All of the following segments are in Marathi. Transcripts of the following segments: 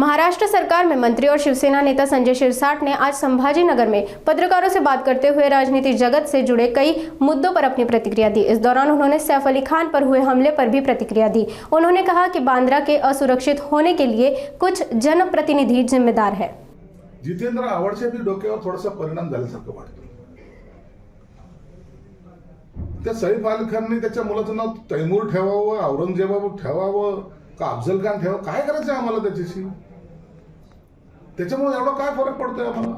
महाराष्ट्र सरकार में मंत्री और शिवसेना नेता संजय शिरसाट ने आज संभाजी नगर में पत्रकारों से बात करते हुए राजनीतिक जगत से जुड़े कई मुद्दों पर अपनी प्रतिक्रिया दी। इस दौरान उन्होंने सैफ अली खान पर हुए हमले पर भी प्रतिक्रिया दी। उन्होंने कहा कि बांद्रा के असुरक्षित होने के लिए कुछ जनप्रतिनिधि जिम्मेदार है। जितेंद्र आव्हाडच्या भी डोक्यावर थोडासा परिणाम झाल्यासारखं वाटतं। त्या सैफ अली खानने त्याच्या मुलाचं नाव तैमूर ठेवावं, औरंगजेब ठेवावं का अफजल खान ठेवावं, काय करायचं आम्हाला त्याच्याशी? त्याच्यामुळे एवढा काय फरक पडतोय आम्हाला?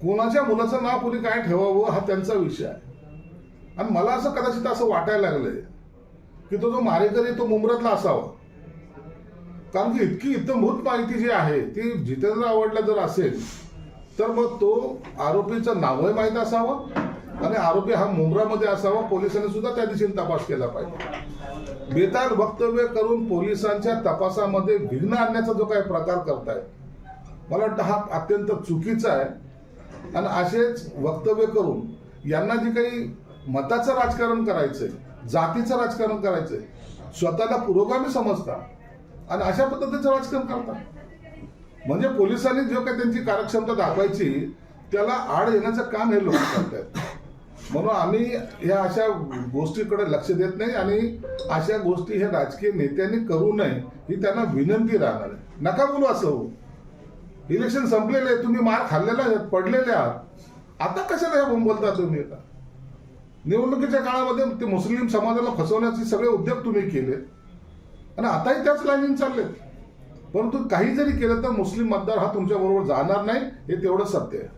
कोणाच्या मुलाचं नाव कोणी काय ठेवावं हा त्यांचा विषय आहे। आणि मला असं कदाचित असं वाटायला लागलंय की तो जो मारेकरी तो मुंब्रातला असावा, कारण की इतकी इत्तमभूत माहिती जी आहे ती जितेंद्र आव्हाडला जर असेल तर मग तो आरोपीचं नावही माहीत असावं आणि आरोपी हा मुंब्रामध्ये असावा। पोलिसांनी सुद्धा त्या दिशेने तपास केला पाहिजे। बेताल वक्तव्य करून पोलिसांच्या तपासामध्ये विघ्न आणण्याचा जो काही प्रकार करताय, मला वाटतं हा अत्यंत चुकीचा आहे। आणि असेच वक्तव्य करून यांना जी काही मताचं राजकारण करायचंय, जातीचं राजकारण करायचंय, स्वतःला पुरोगामी समजतात आणि अशा पद्धतीचं राजकारण करतात। म्हणजे पोलिसांनी जो काही त्यांची कार्यक्षमता दाखवायची त्याला आड येण्याचं काम हे लोक करतात। म्हणून आम्ही या अशा गोष्टीकडे लक्ष देत नाही आणि अशा गोष्टी हे राजकीय नेत्यांनी करू नये ही त्यांना विनंती राहणार आहे। नका बोलू असं। इलेक्शन संपलेले, तुम्ही मार खाल्लेला आहे, पडलेले आहात, आता कशाला हे बोलता तुम्ही? आता निवडणुकीच्या काळामध्ये ते मुस्लिम समाजाला फसवण्याचे सगळे उद्योग तुम्ही केले आणि आताही त्याच लाईनीने चाललेत। परंतु काही जरी केलं तर मुस्लिम मतदार हा तुमच्या बरोबर जाणार नाही, हे तेवढं सत्य आहे।